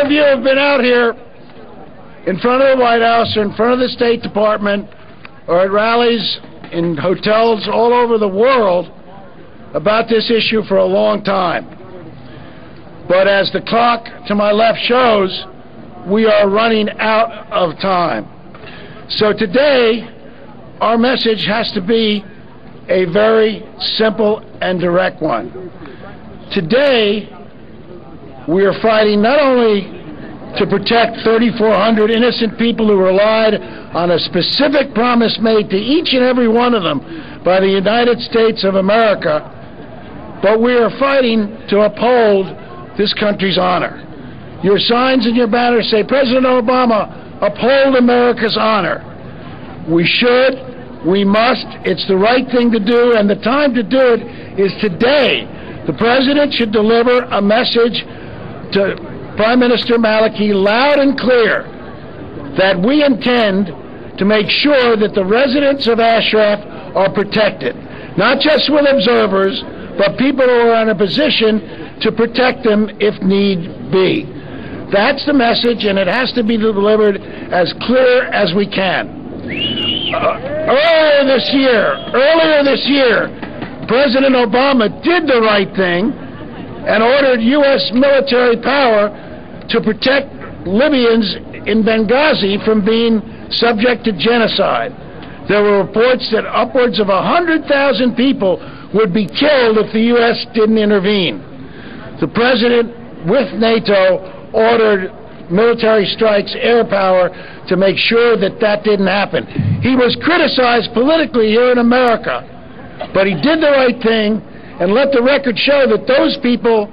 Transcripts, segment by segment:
of you have been out here in front of the White House or in front of the State Department or at rallies in hotels all over the world about this issue for a long time. But as the clock to my left shows, we are running out of time. So today, our message has to be a very simple and direct one. Today, we are fighting not only to protect 3,400 innocent people who relied on a specific promise made to each and every one of them by the United States of America, but we are fighting to uphold this country's honor. Your signs and your banners say, President Obama, uphold America's honor. We should, we must, it's the right thing to do, and the time to do it is today. The President should deliver a message to Prime Minister Maliky loud and clear that we intend to make sure that the residents of Ashraf are protected, not just with observers, but people who are in a position to protect them if need be. That's the message, and it has to be delivered as clear as we can. Earlier this year, President Obama did the right thing and ordered U.S. military power to protect Libyans in Benghazi from being subject to genocide. There were reports that upwards of 100,000 people would be killed if the U.S. didn't intervene. The President, with NATO, ordered military strikes, air power, to make sure that that didn't happen. He was criticized politically here in America, but he did the right thing and let the record show that those people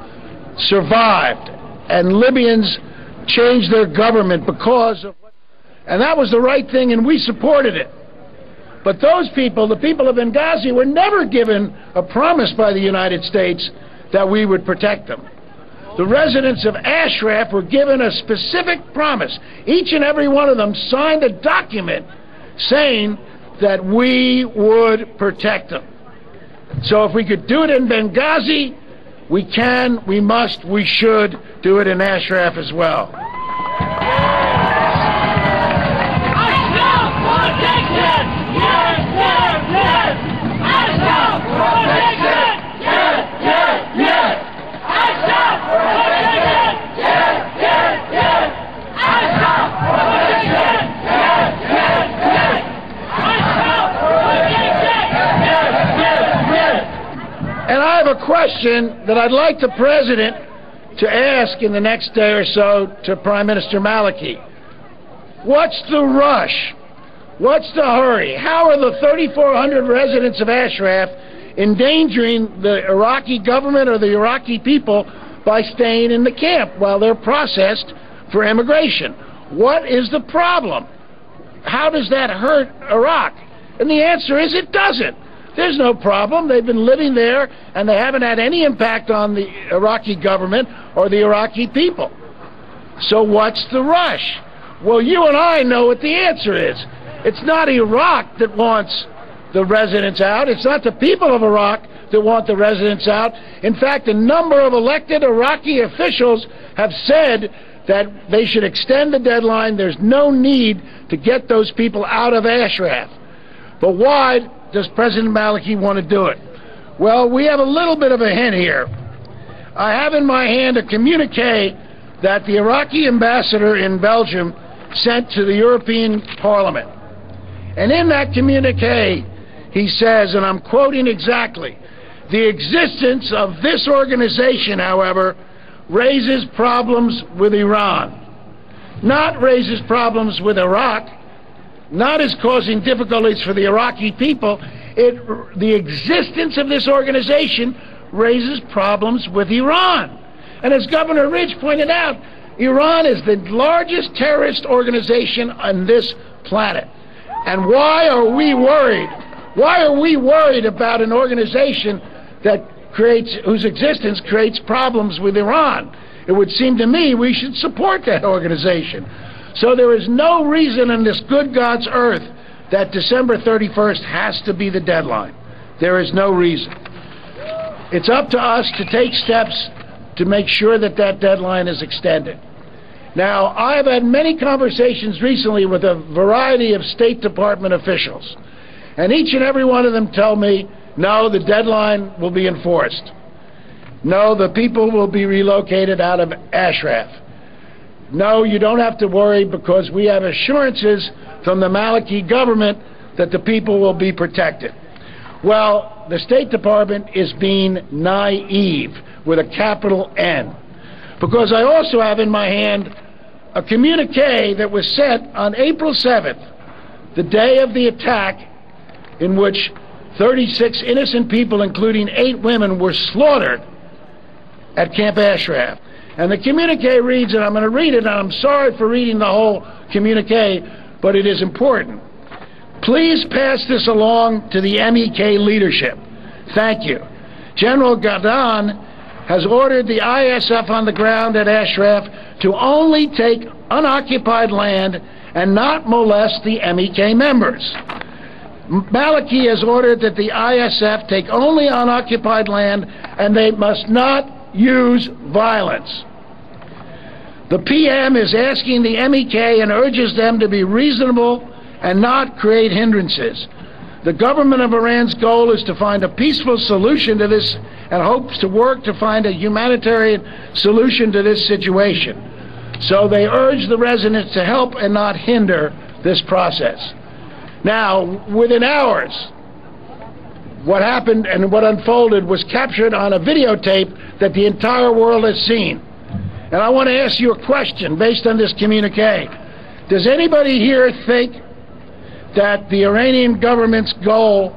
survived and Libyans changed their government because of, and that was the right thing, and we supported it. But those people, the people of Benghazi, were never given a promise by the United States that we would protect them. The residents of Ashraf were given a specific promise. Each and every one of them signed a document saying that we would protect them. So if we could do it in Benghazi, we can, we must, we should do it in Ashraf as well. And I have a question that I'd like the President to ask in the next day or so to Prime Minister Maliky. What's the rush? What's the hurry? How are the 3,400 residents of Ashraf endangering the Iraqi government or the Iraqi people by staying in the camp while they're processed for immigration? What is the problem? How does that hurt Iraq? And the answer is it doesn't. There's no problem. They've been living there, and they haven't had any impact on the Iraqi government or the Iraqi people. So what's the rush? Well, you and I know what the answer is. It's not Iraq that wants the residents out. It's not the people of Iraq that want the residents out. In fact, a number of elected Iraqi officials have said that they should extend the deadline. There's no need to get those people out of Ashraf. But why does President Maliky want to do it? Well, we have a little bit of a hint here. I have in my hand a communique that the Iraqi ambassador in Belgium sent to the European Parliament. And in that communique, he says, and I'm quoting exactly, the existence of this organization, however, raises problems with Iran. Not raises problems with Iraq, not as causing difficulties for the Iraqi people. The existence of this organization raises problems with Iran. And as Governor Ridge pointed out, Iran is the largest terrorist organization on this planet. And why are we worried? Why are we worried about an organization that whose existence creates problems with Iran? It would seem to me we should support that organization. So there is no reason in this good God's earth that December 31st has to be the deadline. There is no reason. It's up to us to take steps to make sure that that deadline is extended. Now, I have had many conversations recently with a variety of State Department officials, and each and every one of them tell me, no, the deadline will be enforced. No, the people will be relocated out of Ashraf. No, you don't have to worry because we have assurances from the Maliki government that the people will be protected. Well, the State Department is being naive with a capital N, because I also have in my hand a communique that was sent on April 7th, the day of the attack, in which 36 innocent people, including 8 women, were slaughtered at Camp Ashraf. And the communique reads, and I'm going to read it, and I'm sorry for reading the whole communique, but it is important. Please pass this along to the MEK leadership. Thank you. General Gordon has ordered the ISF on the ground at Ashraf to only take unoccupied land and not molest the MEK members. Maliki has ordered that the ISF take only unoccupied land and they must not use violence. The PM is asking the MEK and urges them to be reasonable and not create hindrances. The government of Iran's goal is to find a peaceful solution to this and hopes to work to find a humanitarian solution to this situation. So they urge the residents to help and not hinder this process. Now, within hours, what happened and what unfolded was captured on a videotape that the entire world has seen. And I want to ask you a question based on this communique. Does anybody here think that the Iranian government's goal,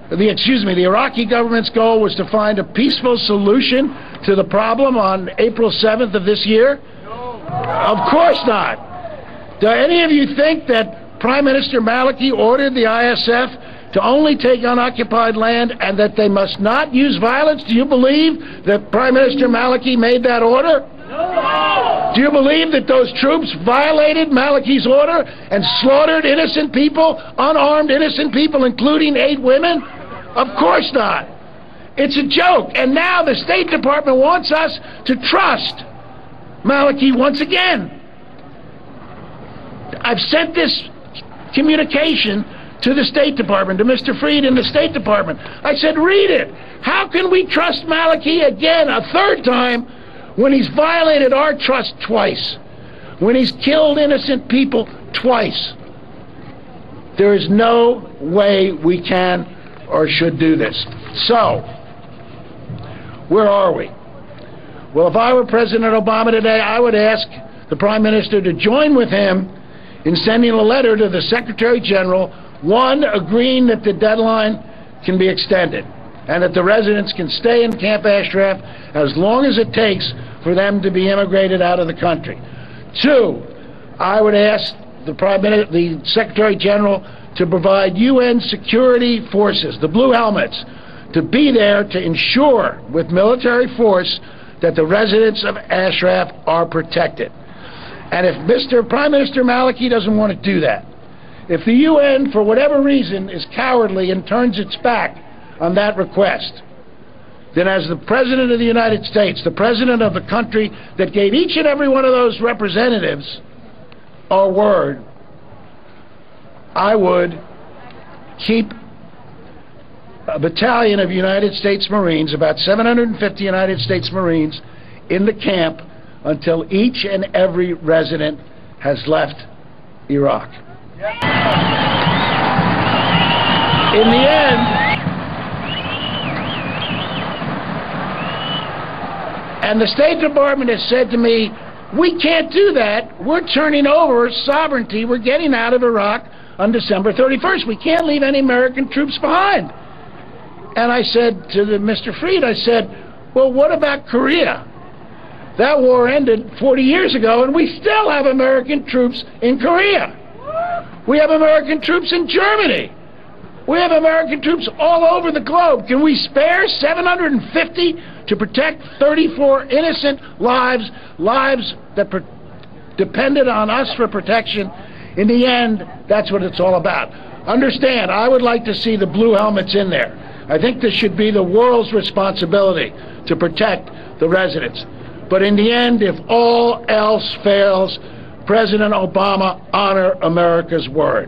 the Iraqi government's goal was to find a peaceful solution to the problem on April 7th of this year? No. Of course not. Do any of you think that Prime Minister Maliki ordered the ISF to only take unoccupied land and that they must not use violence? Do you believe that Prime Minister Maliki made that order? No. Do you believe that those troops violated Maliki's order and slaughtered innocent people, unarmed innocent people, including 8 women? Of course not. It's a joke. And now the State Department wants us to trust Maliki once again. I've sent this communication to the State Department, to Mr. Fried in the State Department. I said, read it. How can we trust Maliki again a third time when he's violated our trust twice, when he's killed innocent people twice? There is no way we can or should do this. So, where are we? Well, if I were President Obama today, I would ask the Prime Minister to join with him in sending a letter to the Secretary General, one, agreeing that the deadline can be extended and that the residents can stay in Camp Ashraf as long as it takes for them to be immigrated out of the country. 2, I would ask the Secretary General to provide UN security forces, the Blue Helmets, to be there to ensure with military force that the residents of Ashraf are protected. And if Prime Minister Maliki doesn't want to do that, if the UN, for whatever reason, is cowardly and turns its back on that request, then as the President of the United States, the President of the country that gave each and every one of those representatives our word, I would keep a battalion of United States Marines, about 750 United States Marines, in the camp until each and every resident has left Iraq. In the end, and the State Department has said to me, we can't do that. We're turning over sovereignty. We're getting out of Iraq on December 31st. We can't leave any American troops behind. And I said to Mr. Fried, I said, well, what about Korea? That war ended 40 years ago, and we still have American troops in Korea. We have American troops in Germany. We have American troops all over the globe. Can we spare 750 to protect 34 innocent lives that depended on us for protection? In the end, that's what it's all about. Understand, I would like to see the Blue Helmets in there. I think this should be the world's responsibility to protect the residents. But in the end, if all else fails, President Obama honor America's word.